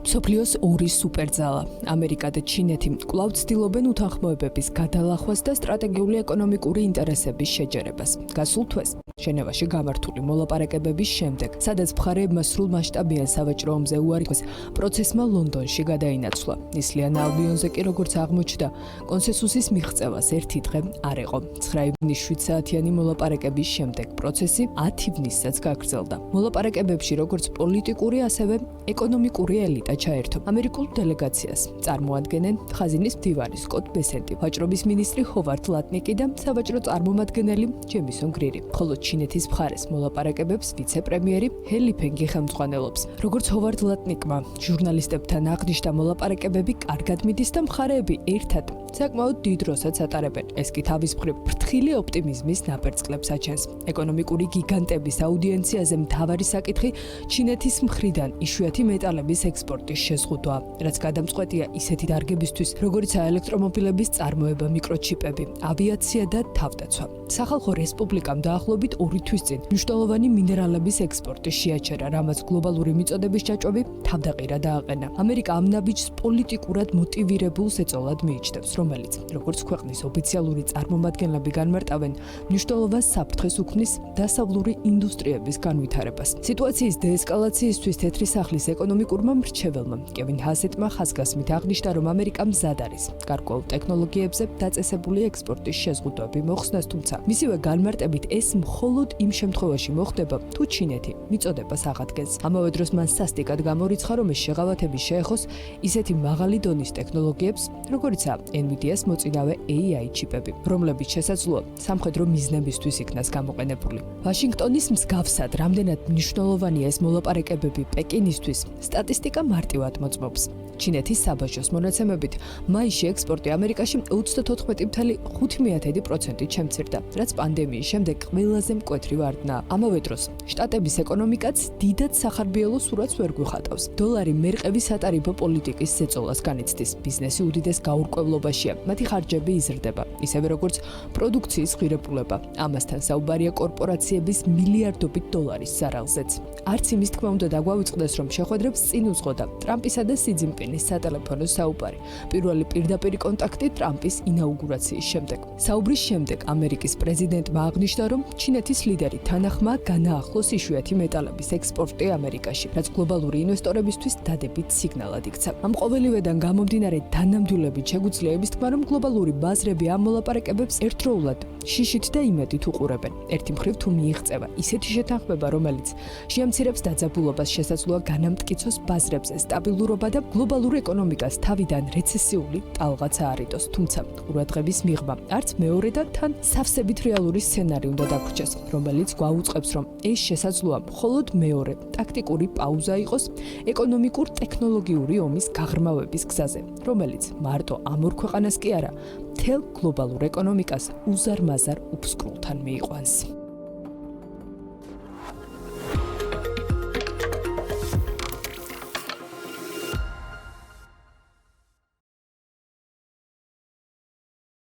მსოფლიოს ორი სუპერძალა ამერიკა და ჩინეთი კვლავ ცდილობენ უთანხმოებების გადალახვას და სტრატეგიული ეკონომიკური ინტერესების შეჯერებას. გასულ თვეს ჟენევაში გამართული მოლაპარაკებების შემდეგ, სადაც მხარეებმა სრულმასშტაბიან სავაჭრო ომზე უარი პროცესმა ლონდონში გადაინაცვლა. ნისლიან ალბიონზე კი როგორც აღმოჩნდა, კონსენსუსის მიღწევას ერთი დღე არ იყო. 9 ივნის 7 საათიანი მოლაპარაკების შემდეგ პროცესი 10 ივნისსაც გაგრძელდა. მოლაპარაკებებში როგორც პოლიტიკური, ასევე ეკონომიკური ელიტა ჩაერთო. ამერიკულ დელეგაციას წარმოადგენენ ხაზინის მდივანი სკოტ ბესენტი, ვაჭრობის მინისტრი ჰოვარდ ლატნიკი და სავაჭრო წარმომადგენელი ჯემისონ გრირი. ხოლო ჩინეთის მხარეს მოლაპარაკებებს ვიცე-პრემიერი ჰელი ფენგი ხელმძღვანელობს. როგორც ჰოვარდ ლატნიკმა ჟურნალისტებთან აღნიშნა, მოლაპარაკებები კარგად მიდის და მხარეები ერთად საკმაოდ დიდ დროსაც ატარებენ. ეს კი თავის მხრივ ფრთხილი ოპტიმიზმის ნაპერწკლებს აჩენს. ეკონომიკური გიგანტების აუდიენციაზე მთავარი საკითხი ჩინეთის მხრიდან იშვიათი მეტალების ექსპორტის შეზღუდვა, რაც გადამწყვეტია ისეთი დარგებისთვის, როგორიცაა ელექტრომობილების წარმოება, მიკროჩიპები, ავიაცია და თავდაცვა. სახალხო რესპუბლიკამ დაახლოებით 2 თვის წინ მნიშვნელოვანი მინერალების ექსპორტი შეაჩერა, რამაც გლობალური მიწოდების ჯაჭვები თავდაყირა დააყენა. ამერიკა ამ ნაბიჯს პოლიტიკურად მოტივირებულ ეწოლად მიიჩნევს, რომელიც, როგორც ქვეყნის ოფიციალური წარმომადგენლები განმარტავენ, მნიშვნელოვან საფრთხეს უქმნის დასავლური ინდუსტრიების განვითარებას. სიტუაციის დეესკალაციისთვის თეთრი სახლის ეკონომიკურმა მრჩეველმა კევინ ჰასეტმა ხაზგასმით აღნიშნა, რომ ამერიკა მზად არის გარკვეულ ტექნოლოგიებზე დაწესებული ექსპორტის შეზღუდვები მოხსნას, თუმცა მისივე განმარტებით ეს მხოლოდ იმ შემთხვევაში მოხდება, თუ ჩინეთი მიწოდებას აღადგენს. ამავე დროს მან სასტიკად გამორიცხა, რომ ეს შეღავათები შეეხოს ისეთი მაღალი დონის ტექნოლოგიებს, როგორიცაა NVIDIA-ს მოწინავე AI ჩიპები, რომლებიც შესაძლოა სამხედრო მიზნებისთვის იქნას გამოყენებული. ვაშინგტონის მსგავსად, რამდენად მნიშვნელოვანია ეს მოლაპარაკებები პეკინისთვის, სტატისტიკა მარტივად მოწმობს. ჩინეთის საბაჟოს მონაცემებით, მაისში ექსპორტი ამერიკაში 34.5%-ით შემცირდა, რაც პანდემიის შემდეგ ყველაზე მკვეთრი ვარდნაა. ამავე დროს, შტატების ეკონომიკაც დიდად სახარბიელო სურათს ვერ გვიხატავს. დოლარი მერყევის სატარიფო პოლიტიკის ზეწოლას განიცდის. ბიზნესი უდიდეს გაურკვევლობაშია, მათი ხარჯები იზრდება, ისევე როგორც პროდუქციის ღირებულება. ამასთან საუბარია კორპორაციების მილიარდობით დოლარის ზარალზეც. არც იმის თქმა უნდა დაგვავიწყდეს, რომ შეხვედრებს წინ უძღოდა ტრამპისა და სი ძინპინის სატელეფონო საუბარი. პირველი პირდაპირ კონტაქტი ტრამპის ინაუგურაციის შემდეგ. საუბრის შემდეგ ამერიკის პრეზიდენტმა აღნიშნა, რომ ჩინეთის ლიდერი თანახმა განაახლოს იშვიათი მეტალების ექსპორტი ამერიკაში, რაც გლობალური ინვესტორებისთვის დადებით სიგნალად იქცა. ამ ყოველივედან გამომდინარე, თანამდებობით შეგვიძლია იმის თქმა, რომ გლობალური ბაზრები ამ მოლაპარაკებებს ერთდროულად შიშით და იმედით უყურებენ. ერთი მხრივ თუ მიიღწევა ისეთი შეთანხმება, რომელიც შეამცირებს დაძაბულობას, შესაძლოა განამტკიცოს ბაზრებზე სტაბილურობა და გლობალურ ეკონომიკას თავიდან რეცესიული ტალღაც აარიდოს. თუმცა ყურადღების მიღმა არც მეორე და თან სავსებით რეალური სცენარი უნდა დაგვრჩეს, რომელიც გვაუწყებს, რომ ეს შესაძლოა მხოლოდ მეორე ტაქტიკური პაუზა იყოს ეკონომიკურ ტექნოლოგიური ომის გაღრმავების გზაზე, რომელიც მარტო ამ ორ ქვეყანას კი არა, მთელ გლობალურ ეკონომიკას უზარმაზარ უფსკრულთან მიიყვანს.